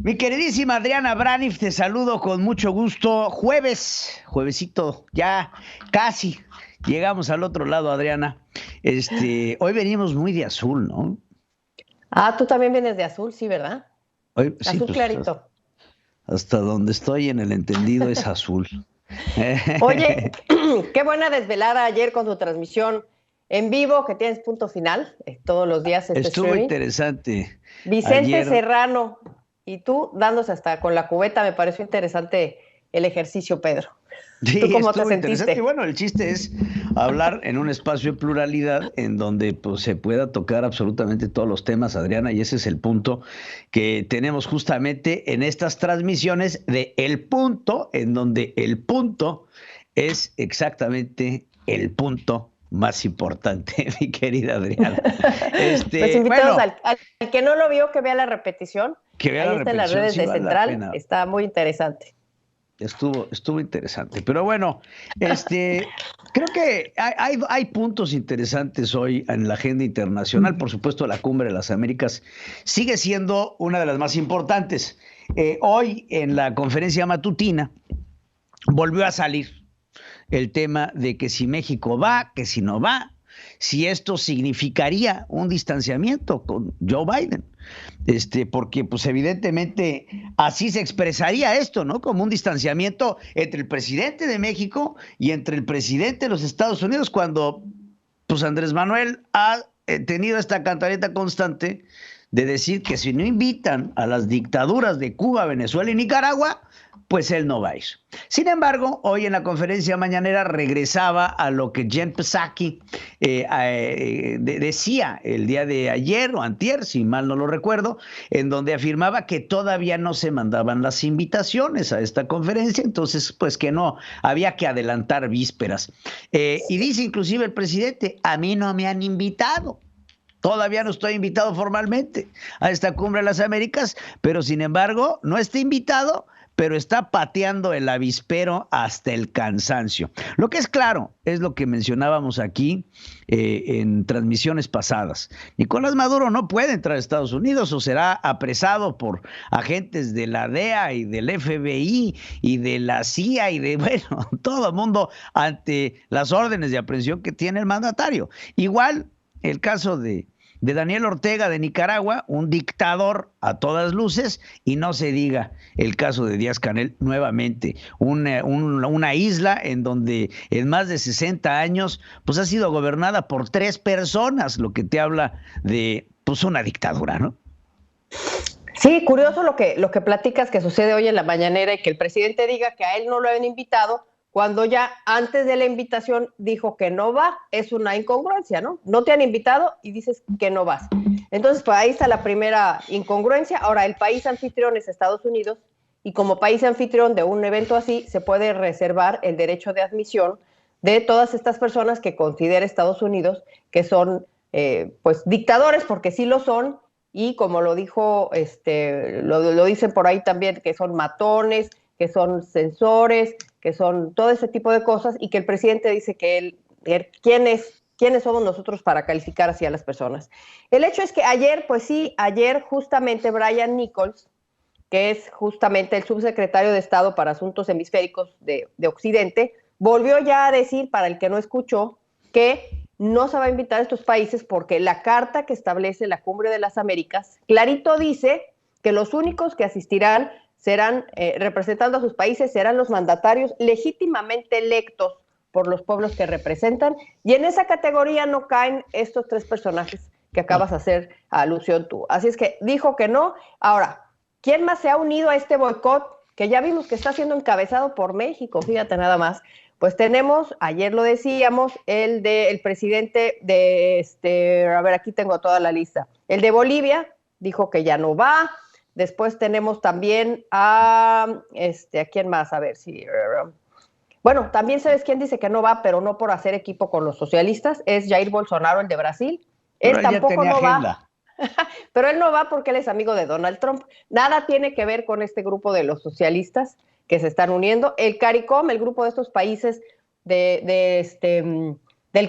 Mi queridísima Adriana Braniff, te saludo con mucho gusto. Juevesito, ya casi llegamos al otro lado, Adriana. Hoy venimos muy de azul, ¿no? Ah, tú también vienes de azul, sí, ¿verdad? Hoy, sí, Azul pues clarito. hasta donde estoy en el entendido es azul. Oye, qué buena desvelada ayer con tu transmisión en vivo, que tienes punto final, todos los días este Estuvo streaming. interesante Vicente ayer. Serrano y tú dándose hasta con la cubeta, me pareció interesante el ejercicio, Pedro. ¿Tú Sí, cómo te estuvo interesante. Y sentiste? bueno, el chiste es hablar en un espacio de pluralidad en donde pues, se pueda tocar absolutamente todos los temas, Adriana, y ese es el punto que tenemos justamente en estas transmisiones de El Punto, en donde el punto es exactamente el punto más importante, mi querida Adriana. Pues invitados Bueno, al que no lo vio, que vea la repetición. que vea Ahí la está en las repetición, redes sí de vale la Central, pena. está muy interesante. Estuvo interesante. Pero bueno, creo que hay puntos interesantes hoy en la agenda internacional. Por supuesto, la Cumbre de las Américas sigue siendo una de las más importantes. Hoy, en la conferencia matutina, volvió a salir el tema de que si México va, que si no va, si esto significaría un distanciamiento con Joe Biden. Porque pues evidentemente así se expresaría esto, ¿no? Como un distanciamiento entre el presidente de México y entre el presidente de los Estados Unidos, cuando pues Andrés Manuel ha tenido esta cantaleta constante de decir que si no invitan a las dictaduras de Cuba, Venezuela y Nicaragua, pues él no va a ir. Sin embargo, hoy en la conferencia mañanera regresaba a lo que Jen Psaki decía el día de ayer o antier, si mal no lo recuerdo, en donde afirmaba que todavía no se mandaban las invitaciones a esta conferencia, entonces pues que no, había que adelantar vísperas. Y dice inclusive el presidente, a mí no me han invitado. Todavía no estoy invitado formalmente a esta Cumbre de las Américas, pero sin embargo no está invitado, pero está pateando el avispero hasta el cansancio. Lo que es claro es lo que mencionábamos aquí en transmisiones pasadas. Nicolás Maduro no puede entrar a Estados Unidos o será apresado por agentes de la DEA y del FBI y de la CIA y de, bueno, todo el mundo ante las órdenes de aprehensión que tiene el mandatario. Igual el caso de Daniel Ortega de Nicaragua, un dictador a todas luces, y no se diga el caso de Díaz-Canel nuevamente, una isla en donde en más de 60 años pues ha sido gobernada por 3 personas, lo que te habla de pues una dictadura, ¿no? Sí, curioso lo que platicas que sucede hoy en la mañanera y que el presidente diga que a él no lo habían invitado cuando ya antes de la invitación dijo que no va. Es una incongruencia, ¿no? No te han invitado y dices que no vas. Entonces, pues ahí está la primera incongruencia. Ahora, el país anfitrión es Estados Unidos y como país anfitrión de un evento así se puede reservar el derecho de admisión de todas estas personas que considera Estados Unidos que son pues dictadores, porque sí lo son, y como lo dijo, lo dicen por ahí también, que son matones, que son censores, que son todo ese tipo de cosas, y que el presidente dice que ¿quiénes somos nosotros para calificar así a las personas? El hecho es que ayer justamente Brian Nichols, que es justamente el subsecretario de Estado para Asuntos Hemisféricos de Occidente, volvió ya a decir, para el que no escuchó, que no se va a invitar a estos países porque la carta que establece la Cumbre de las Américas clarito dice que los únicos que asistirán serán, representando a sus países, serán los mandatarios legítimamente electos por los pueblos que representan, y en esa categoría no caen estos 3 personajes que acabas de hacer alusión tú. Así es que dijo que no. Ahora, ¿quién más se ha unido a este boicot que ya vimos que está siendo encabezado por México? Fíjate nada más. Pues tenemos, ayer lo decíamos, el presidente a ver, aquí tengo toda la lista. El de Bolivia dijo que ya no va. Después tenemos también ¿a quién más? A ver si... Bueno, también sabes quién dice que no va, pero no por hacer equipo con los socialistas, es Jair Bolsonaro, el de Brasil. Pero Él él ya tampoco tenía no va, agenda. pero él no va porque él es amigo de Donald Trump. Nada tiene que ver con este grupo de los socialistas que se están uniendo. El CARICOM, el grupo de estos países del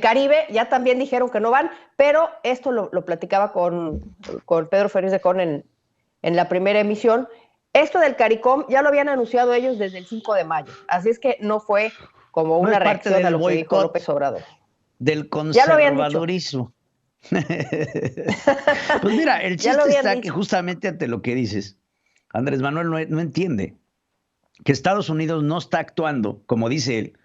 Caribe, ya también dijeron que no van, pero esto lo platicaba con Pedro Ferriz de Con en la primera emisión. Esto del CARICOM ya lo habían anunciado ellos desde el 5 de mayo, así es que no fue como No una es parte reacción a del lo que dijo boicot, López Obrador. del Ya lo habían dicho. conservadurismo. Pues mira, el Ya lo chiste habían está que dicho. justamente ante lo que dices, Andrés Manuel no entiende que Estados Unidos no está actuando, como dice él,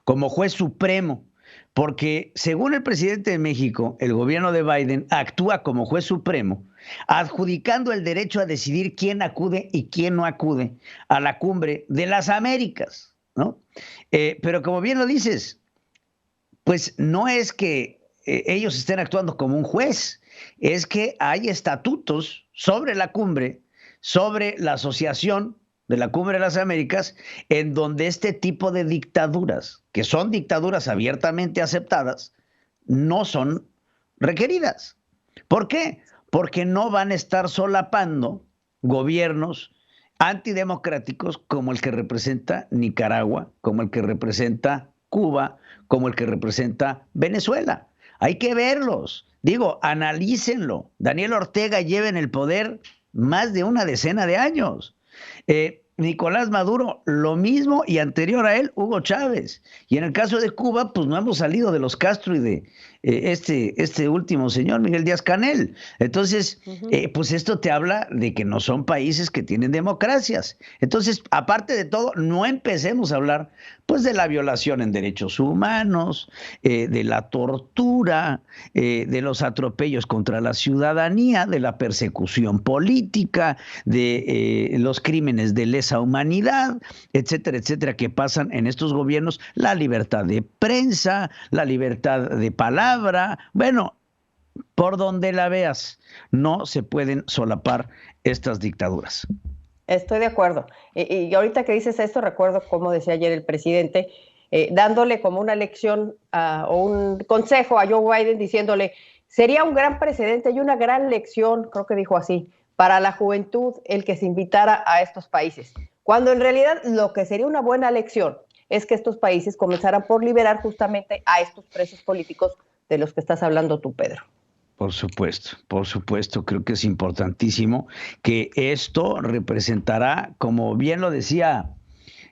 como juez supremo, porque según el presidente de México, el gobierno de Biden actúa como juez supremo, adjudicando el derecho a decidir quién acude y quién no acude a la cumbre de las Américas, ¿no? Pero como bien lo dices, pues no es que ellos estén actuando como un juez, es que hay estatutos sobre la cumbre, sobre la asociación de la Cumbre de las Américas, en donde este tipo de dictaduras, que son dictaduras abiertamente aceptadas, no son requeridas. ¿Por qué? Porque no van a estar solapando gobiernos antidemocráticos como el que representa Nicaragua, como el que representa Cuba, como el que representa Venezuela. Hay que verlos. Digo, analícenlo. Daniel Ortega lleva en el poder más de una decena de años. Nicolás Maduro, lo mismo, y anterior a él, Hugo Chávez. Y en el caso de Cuba, pues no hemos salido de los Castro y de este último señor, Miguel Díaz-Canel. Entonces, pues esto te habla de que no son países que tienen democracias. Entonces, aparte de todo, no empecemos a hablar pues de la violación en derechos humanos, de la tortura, de los atropellos contra la ciudadanía, de la persecución política, de los crímenes de lesa humanidad, etcétera, etcétera, que pasan en estos gobiernos, la libertad de prensa, la libertad de palabra, bueno, por donde la veas, no se pueden solapar estas dictaduras. Estoy de acuerdo. Y ahorita que dices esto, recuerdo como decía ayer el presidente, dándole como una lección o un consejo a Joe Biden, diciéndole, sería un gran precedente y una gran lección, creo que dijo así, para la juventud el que se invitara a estos países. Cuando en realidad lo que sería una buena lección es que estos países comenzaran por liberar justamente a estos presos políticos de los que estás hablando tú, Pedro. Por supuesto, creo que es importantísimo que esto representará, como bien lo decía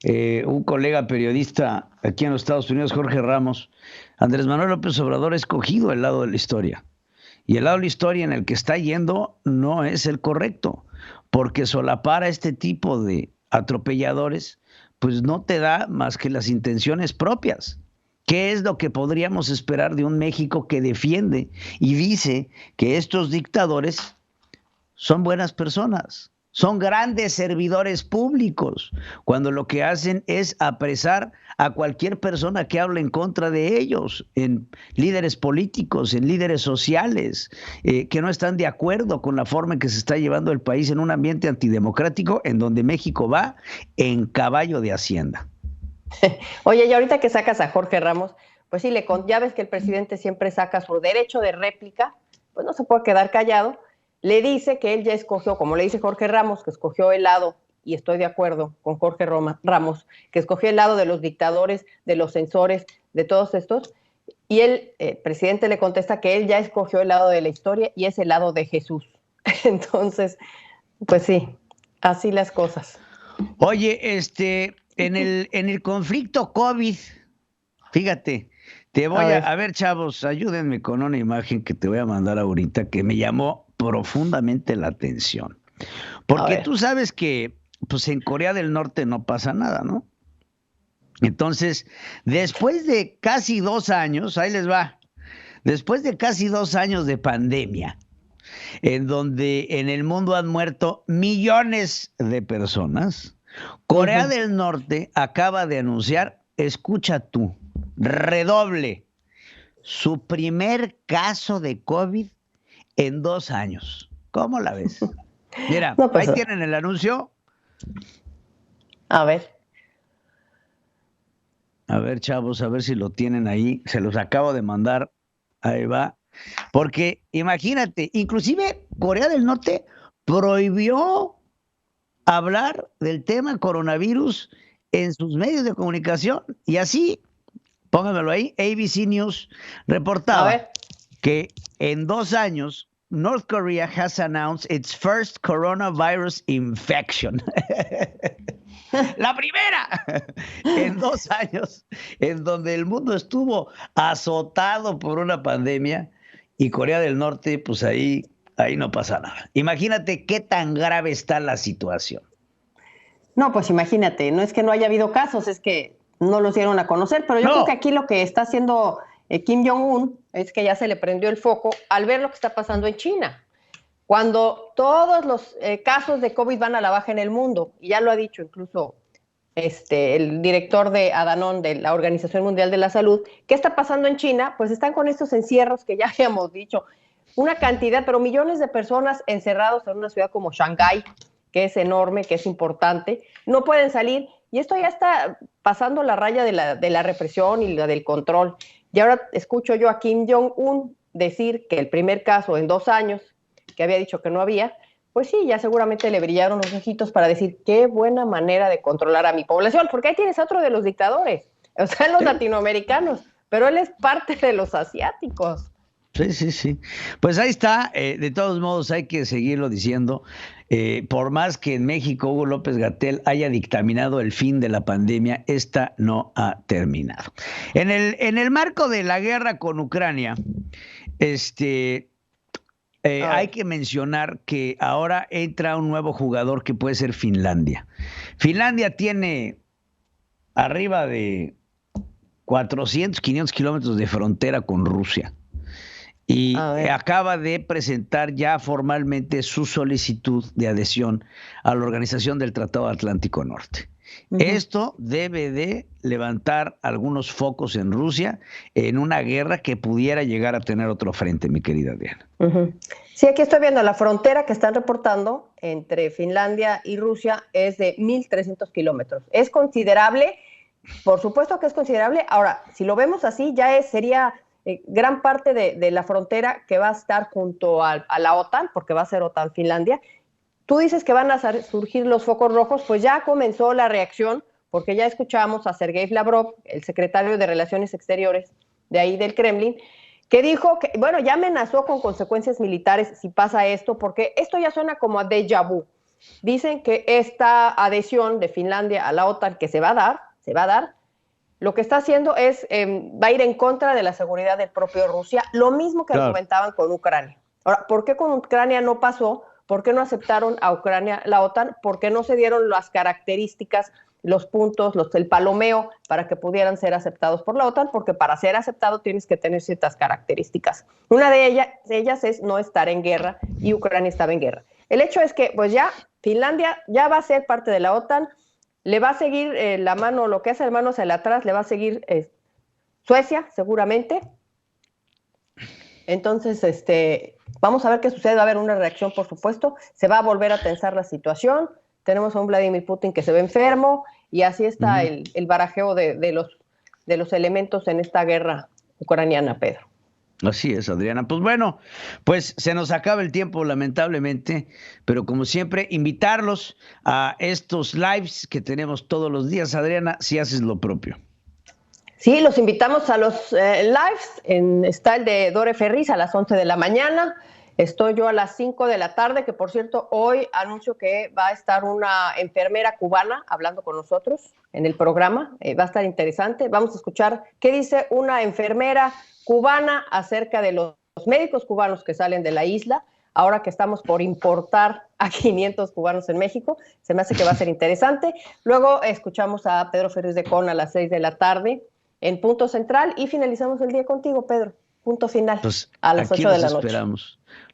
un colega periodista aquí en los Estados Unidos, Jorge Ramos, Andrés Manuel López Obrador ha escogido el lado de la historia. Y el lado de la historia en el que está yendo no es el correcto, porque solapar a este tipo de atropelladores, pues no te da más que las intenciones propias. ¿Qué es lo que podríamos esperar de un México que defiende y dice que estos dictadores son buenas personas, son grandes servidores públicos, cuando lo que hacen es apresar a cualquier persona que hable en contra de ellos, en líderes políticos, en líderes sociales, que no están de acuerdo con la forma en que se está llevando el país en un ambiente antidemocrático en donde México va en caballo de hacienda? Oye, y ahorita que sacas a Jorge Ramos, pues sí, ya ves que el presidente siempre saca su derecho de réplica, pues no se puede quedar callado. Le dice que él ya escogió, como le dice Jorge Ramos, que escogió el lado, y estoy de acuerdo con Jorge Ramos, que escogió el lado de los dictadores, de los censores, de todos estos, y el presidente le contesta que él ya escogió el lado de la historia y es el lado de Jesús. Entonces, pues sí, así las cosas. Oye, en el conflicto COVID, fíjate, a ver, chavos, ayúdenme con una imagen que te voy a mandar ahorita que me llamó profundamente la atención. Porque tú sabes que pues en Corea del Norte no pasa nada, ¿no? Entonces, después de casi 2 años, ahí les va, después de casi 2 años de pandemia, en donde en el mundo han muerto millones de personas, Corea del Norte acaba de anunciar, escucha tú, redoble, su primer caso de COVID en 2 años. ¿Cómo la ves? Mira, no, pues, ahí tienen el anuncio. A ver. A ver, chavos, a ver si lo tienen ahí. Se los acabo de mandar. Ahí va. Porque imagínate, inclusive Corea del Norte prohibió hablar del tema coronavirus en sus medios de comunicación. Y así, pónganmelo ahí, ABC News reportaba que en 2 años North Korea has announced its first coronavirus infection. La primera en 2 años en donde el mundo estuvo azotado por una pandemia y Corea del Norte, pues ahí no pasa nada. Imagínate qué tan grave está la situación. No, pues imagínate, no es que no haya habido casos, es que no los dieron a conocer, pero yo creo que aquí lo que está haciendo Kim Jong-un es que ya se le prendió el foco al ver lo que está pasando en China. Cuando todos los casos de COVID van a la baja en el mundo, y ya lo ha dicho incluso el director de Adhanom, de la Organización Mundial de la Salud, ¿qué está pasando en China? Pues están con estos encierros que ya habíamos dicho, una cantidad, pero millones de personas encerrados en una ciudad como Shanghái, que es enorme, que es importante, no pueden salir, y esto ya está pasando la raya de la represión y la del control. Y ahora escucho yo a Kim Jong-un decir que el primer caso en 2 años, que había dicho que no había, pues sí, ya seguramente le brillaron los ojitos para decir qué buena manera de controlar a mi población, porque ahí tienes a otro de los dictadores, o sea, los latinoamericanos, pero él es parte de los asiáticos. Sí. Pues ahí está, de todos modos hay que seguirlo diciendo. Por más que en México Hugo López-Gatell haya dictaminado el fin de la pandemia, esta no ha terminado. En el marco de la guerra con Ucrania, hay que mencionar que ahora entra un nuevo jugador que puede ser Finlandia. Finlandia tiene arriba de 400, 500 kilómetros de frontera con Rusia. Y acaba de presentar ya formalmente su solicitud de adhesión a la Organización del Tratado Atlántico Norte. Uh-huh. Esto debe de levantar algunos focos en Rusia en una guerra que pudiera llegar a tener otro frente, mi querida Diana. Uh-huh. Sí, aquí estoy viendo la frontera que están reportando entre Finlandia y Rusia es de 1.300 kilómetros. Es considerable, por supuesto que es considerable. Ahora, si lo vemos así, ya sería... gran parte de la frontera que va a estar junto a la OTAN, porque va a ser OTAN Finlandia. Tú dices que van a surgir los focos rojos, pues ya comenzó la reacción, porque ya escuchamos a Sergei Lavrov, el secretario de Relaciones Exteriores de ahí del Kremlin, que dijo que, bueno, ya amenazó con consecuencias militares si pasa esto, porque esto ya suena como a déjà vu. Dicen que esta adhesión de Finlandia a la OTAN que se va a dar, lo que está haciendo es, va a ir en contra de la seguridad del propio Rusia, lo mismo que argumentaban con Ucrania. Ahora, ¿por qué con Ucrania no pasó? ¿Por qué no aceptaron a Ucrania la OTAN? ¿Por qué no se dieron las características, los puntos, el palomeo para que pudieran ser aceptados por la OTAN? Porque para ser aceptado tienes que tener ciertas características. Una de ellas es no estar en guerra, y Ucrania estaba en guerra. El hecho es que, pues ya, Finlandia ya va a ser parte de la OTAN. Le va a seguir la mano, lo que hace el mano hacia atrás, le va a seguir Suecia, seguramente. Entonces, vamos a ver qué sucede. Va a haber una reacción, por supuesto. Se va a volver a tensar la situación. Tenemos a un Vladimir Putin que se ve enfermo, y así está el barajeo de los elementos en esta guerra ucraniana, Pedro. Así es, Adriana. Pues bueno, pues se nos acaba el tiempo, lamentablemente, pero como siempre, invitarlos a estos lives que tenemos todos los días, Adriana, si haces lo propio. Sí, los invitamos a los lives. Está el de Dore Ferriz a las 11 de la mañana. Estoy yo a las 5 de la tarde, que por cierto, hoy anuncio que va a estar una enfermera cubana hablando con nosotros en el programa. Va a estar interesante. Vamos a escuchar qué dice una enfermera cubana acerca de los médicos cubanos que salen de la isla, ahora que estamos por importar a 500 cubanos en México. Se me hace que va a ser interesante. Luego escuchamos a Pedro Ferriz de Con a las 6 de la tarde en Punto Central, y finalizamos el día contigo, Pedro. Punto final, pues a las 8 de la noche.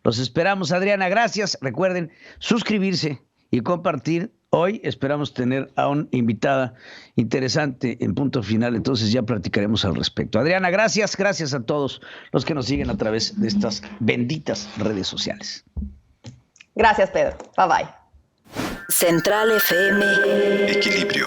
Los esperamos, Adriana. Gracias. Recuerden suscribirse y compartir. Hoy esperamos tener a una invitada interesante en Punto Final, entonces ya platicaremos al respecto. Adriana, gracias a todos los que nos siguen a través de estas benditas redes sociales. Gracias, Pedro. Bye bye. Central FM. Equilibrio.